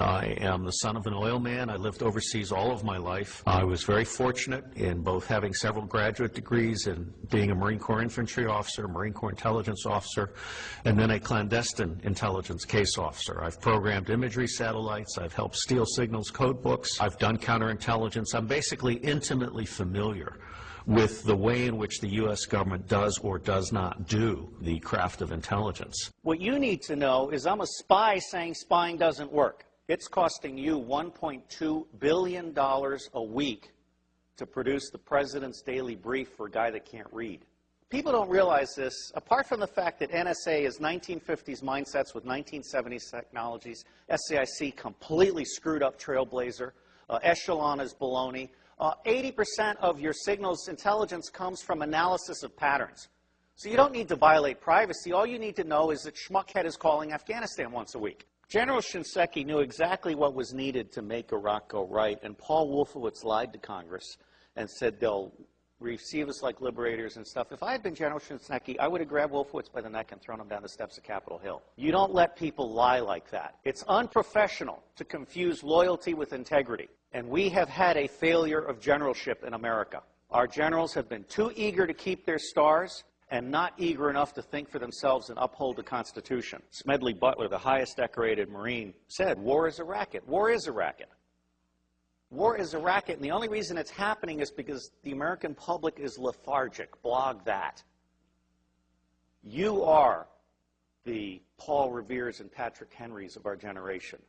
I am the son of an oil man. I lived overseas all of my life. I was very fortunate in both having several graduate degrees and being a Marine Corps infantry officer, Marine Corps intelligence officer, and then a clandestine intelligence case officer. I've programmed imagery satellites. I've helped steal signals code books. I've done counterintelligence. I'm basically intimately familiar with the way in which the U.S. government does or does not do the craft of intelligence. What you need to know is I'm a spy saying spying doesn't work. It's costing you $1.2 billion a week to produce the president's daily brief for a guy that can't read. People don't realize this. Apart from the fact that NSA is 1950s mindsets with 1970s technologies, SAIC completely screwed up Trailblazer, Echelon is baloney. 80% of your signals intelligence comes from analysis of patterns. So you don't need to violate privacy. All you need to know is that Schmuckhead is calling Afghanistan once a week. General Shinseki knew exactly what was needed to make Iraq go right, and Paul Wolfowitz lied to Congress and said they'll receive us like liberators and stuff. If I had been General Shinseki, I would have grabbed Wolfowitz by the neck and thrown him down the steps of Capitol Hill. You don't let people lie like that. It's unprofessional to confuse loyalty with integrity, and we have had a failure of generalship in America. Our generals have been too eager to keep their stars and not eager enough to think for themselves and uphold the Constitution. Smedley Butler, the highest decorated Marine, said, war is a racket. War is a racket. War is a racket, and the only reason it's happening is because the American public is lethargic. Blog that. You are the Paul Reveres and Patrick Henrys of our generation.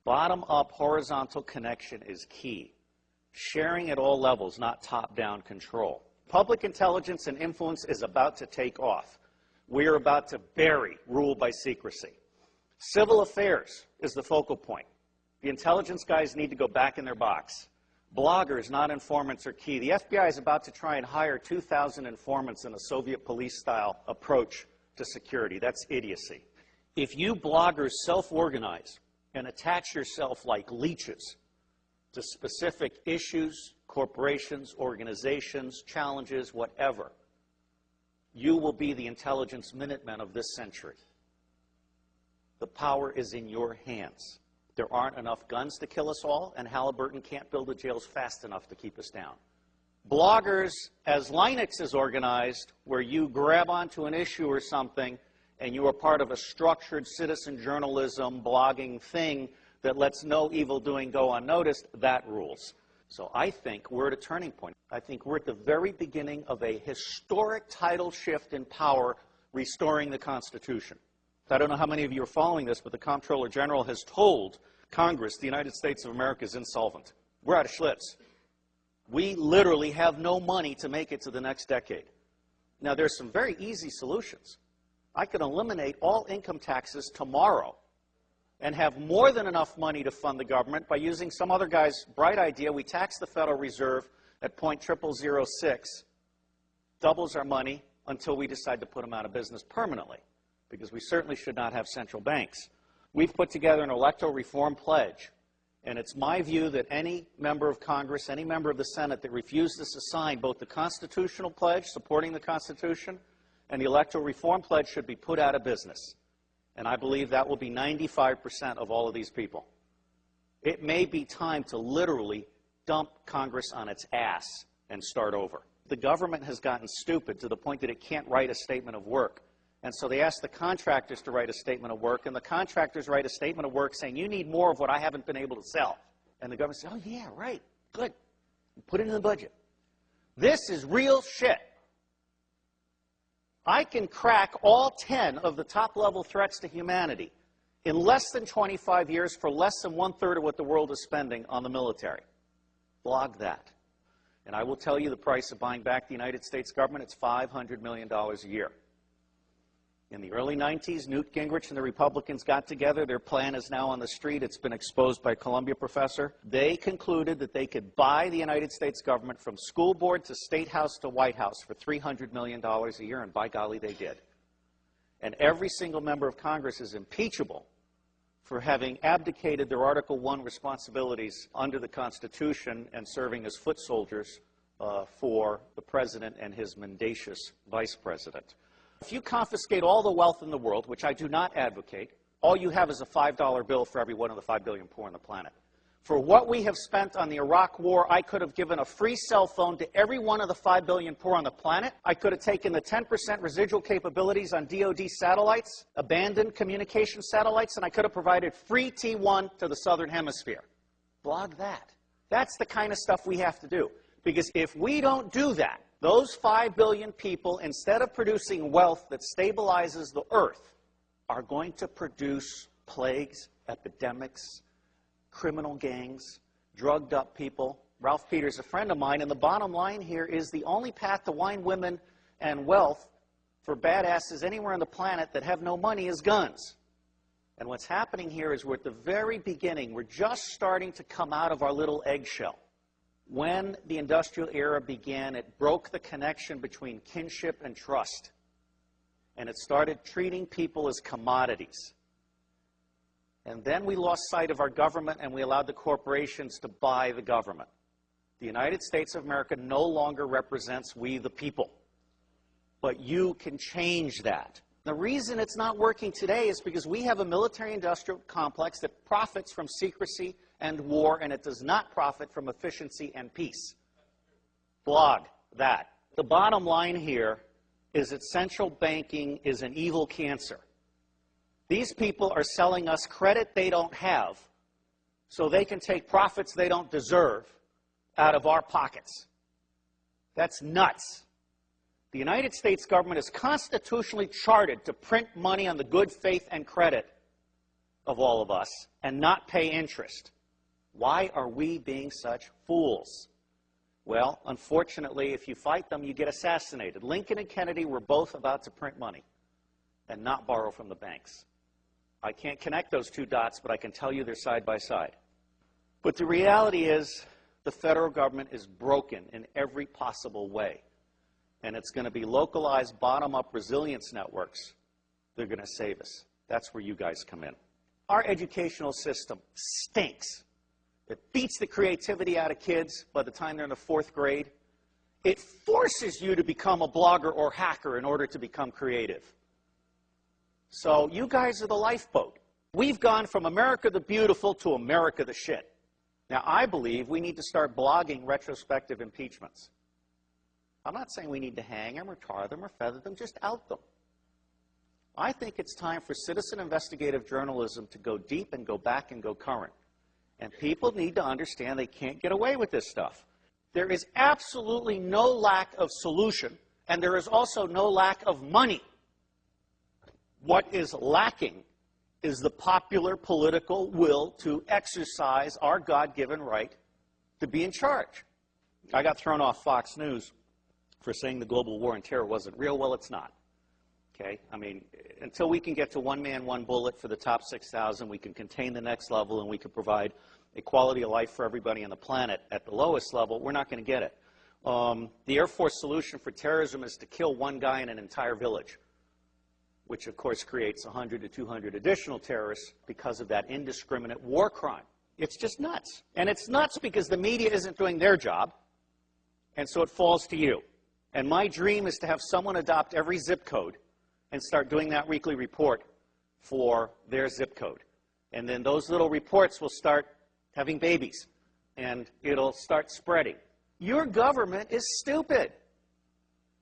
Bottom-up horizontal connection is key. Sharing at all levels, not top-down control. Public intelligence and influence is about to take off. We are about to bury rule by secrecy. Civil affairs is the focal point. The intelligence guys need to go back in their box. Bloggers, not informants, are key. The FBI is about to try and hire 2,000 informants in a Soviet police-style approach to security. That's idiocy. If you bloggers self-organize and attach yourself like leeches to specific issues, corporations, organizations, challenges, whatever, you will be the intelligence Minutemen of this century. The power is in your hands. There aren't enough guns to kill us all, and Halliburton can't build the jails fast enough to keep us down. Bloggers, as Linux is organized, where you grab onto an issue or something and you are part of a structured citizen journalism blogging thing that lets no evil doing go unnoticed, that rules. So I think we're at a turning point. I think we're at the very beginning of a historic tidal shift in power, restoring the Constitution. I don't know how many of you are following this, but the Comptroller General has told Congress the United States of America is insolvent. We're out of Schlitz. We literally have no money to make it to the next decade. Now, there's some very easy solutions. I could eliminate all income taxes tomorrow and have more than enough money to fund the government by using some other guy's bright idea. We tax the Federal Reserve at 0.0006, doubles our money until we decide to put them out of business permanently, because we certainly should not have central banks. We've put together an electoral reform pledge, and it's my view that any member of Congress, any member of the Senate that refuses to sign both the constitutional pledge supporting the Constitution and the electoral reform pledge should be put out of business. And I believe that will be 95% of all of these people. It may be time to literally dump Congress on its ass and start over. The government has gotten stupid to the point that it can't write a statement of work. And so they ask the contractors to write a statement of work, and the contractors write a statement of work saying, you need more of what I haven't been able to sell. And the government says, oh yeah, right, good. Put it in the budget. This is real shit. I can crack all 10 of the top-level threats to humanity in less than 25 years for less than 1/3 of what the world is spending on the military. Blog that. And I will tell you the price of buying back the United States government. It's $500 million a year. In the early 90s, Newt Gingrich and the Republicans got together. Their plan is now on the street. It's been exposed by a Columbia professor. They concluded that they could buy the United States government from school board to State House to White House for $300 million a year, and by golly, they did. And every single member of Congress is impeachable for having abdicated their Article I responsibilities under the Constitution and serving as foot soldiers for the president and his mendacious vice president. If you confiscate all the wealth in the world, which I do not advocate, all you have is a $5 bill for every one of the 5 billion poor on the planet. For what we have spent on the Iraq War, I could have given a free cell phone to every one of the 5 billion poor on the planet. I could have taken the 10% residual capabilities on DoD satellites, abandoned communication satellites, and I could have provided free T1 to the Southern Hemisphere. Blog that. That's the kind of stuff we have to do. Because if we don't do that, those 5 billion people, instead of producing wealth that stabilizes the earth, are going to produce plagues, epidemics, criminal gangs, drugged up people. Ralph Peters, a friend of mine, and the bottom line here is the only path to wine, women, and wealth for badasses anywhere on the planet that have no money is guns. And what's happening here is we're at the very beginning. We're just starting to come out of our little eggshell. When the industrial era began, it broke the connection between kinship and trust. And it started treating people as commodities. And then we lost sight of our government and we allowed the corporations to buy the government. The United States of America no longer represents we the people. But you can change that. The reason it's not working today is because we have a military-industrial complex that profits from secrecy and war, and it does not profit from efficiency and peace. Blog that. The bottom line here is that central banking is an evil cancer. These people are selling us credit they don't have so they can take profits they don't deserve out of our pockets. That's nuts. The United States government is constitutionally chartered to print money on the good faith and credit of all of us and not pay interest. Why are we being such fools? Well, unfortunately, if you fight them, you get assassinated. Lincoln and Kennedy were both about to print money and not borrow from the banks. I can't connect those two dots, but I can tell you they're side by side. But the reality is the federal government is broken in every possible way. And it's going to be localized, bottom-up resilience networks that are going to save us. That's where you guys come in. Our educational system stinks. It beats the creativity out of kids by the time they're in the 4th grade. It forces you to become a blogger or hacker in order to become creative. So you guys are the lifeboat. We've gone from America the Beautiful to America the Shit. Now, I believe we need to start blogging retrospective impeachments. I'm not saying we need to hang them or tar them or feather them, just out them. I think it's time for citizen investigative journalism to go deep and go back and go current. And people need to understand they can't get away with this stuff. There is absolutely no lack of solution, and there is also no lack of money. What is lacking is the popular political will to exercise our God-given right to be in charge. I got thrown off Fox News for saying the global war on terror wasn't real. Well, it's not. Okay? I mean, until we can get to one man, one bullet for the top 6,000, we can contain the next level, and we can provide a quality of life for everybody on the planet at the lowest level, we're not going to get it. The Air Force solution for terrorism is to kill one guy in an entire village, which, of course, creates 100 to 200 additional terrorists because of that indiscriminate war crime. It's just nuts. And it's nuts because the media isn't doing their job, and so it falls to you. And my dream is to have someone adopt every zip code and start doing that weekly report for their zip code. And then those little reports will start having babies, and it'll start spreading. Your government is stupid,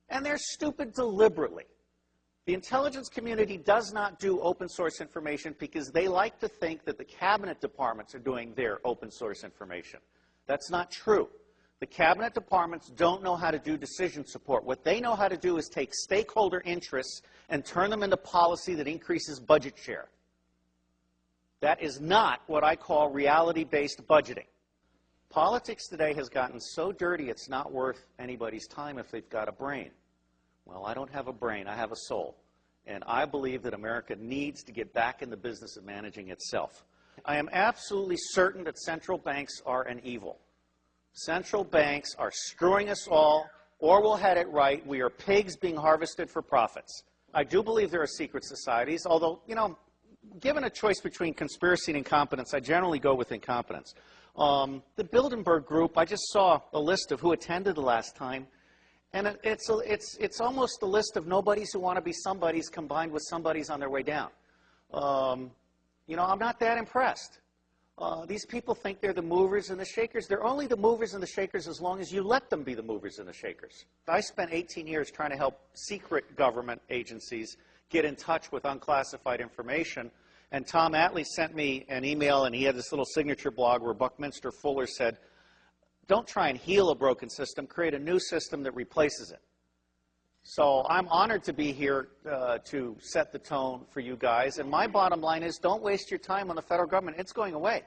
and they're stupid deliberately. The intelligence community does not do open source information because they like to think that the cabinet departments are doing their open source information. That's not true. The cabinet departments don't know how to do decision support. What they know how to do is take stakeholder interests and turn them into policy that increases budget share. That is not what I call reality-based budgeting. Politics today has gotten so dirty it's not worth anybody's time if they've got a brain. Well, I don't have a brain, I have a soul. And I believe that America needs to get back in the business of managing itself. I am absolutely certain that central banks are an evil. Central banks are screwing us all, or we'll have it right. We are pigs being harvested for profits. I do believe there are secret societies, although, you know, given a choice between conspiracy and incompetence, I generally go with incompetence. The Bilderberg Group, I just saw a list of who attended the last time, and it's almost a list of nobodies who want to be somebodies combined with somebodies on their way down. I'm not that impressed. These people think they're the movers and the shakers. They're only the movers and the shakers as long as you let them be the movers and the shakers. I spent 18 years trying to help secret government agencies get in touch with unclassified information. And Tom Attlee sent me an email, and he had this little signature blog where Buckminster Fuller said, don't try and heal a broken system, create a new system that replaces it. So I'm honored to be here to set the tone for you guys. And my bottom line is, don't waste your time on the federal government. It's going away.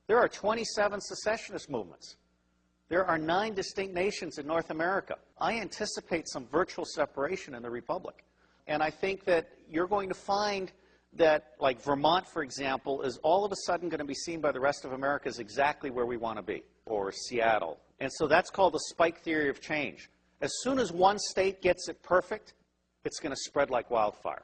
There are 27 secessionist movements. There are 9 distinct nations in North America. I anticipate some virtual separation in the Republic. And I think that you're going to find that, like Vermont, for example, is all of a sudden going to be seen by the rest of America as exactly where we want to be, or Seattle. And so that's called the spike theory of change. As soon as one state gets it perfect, it's going to spread like wildfire.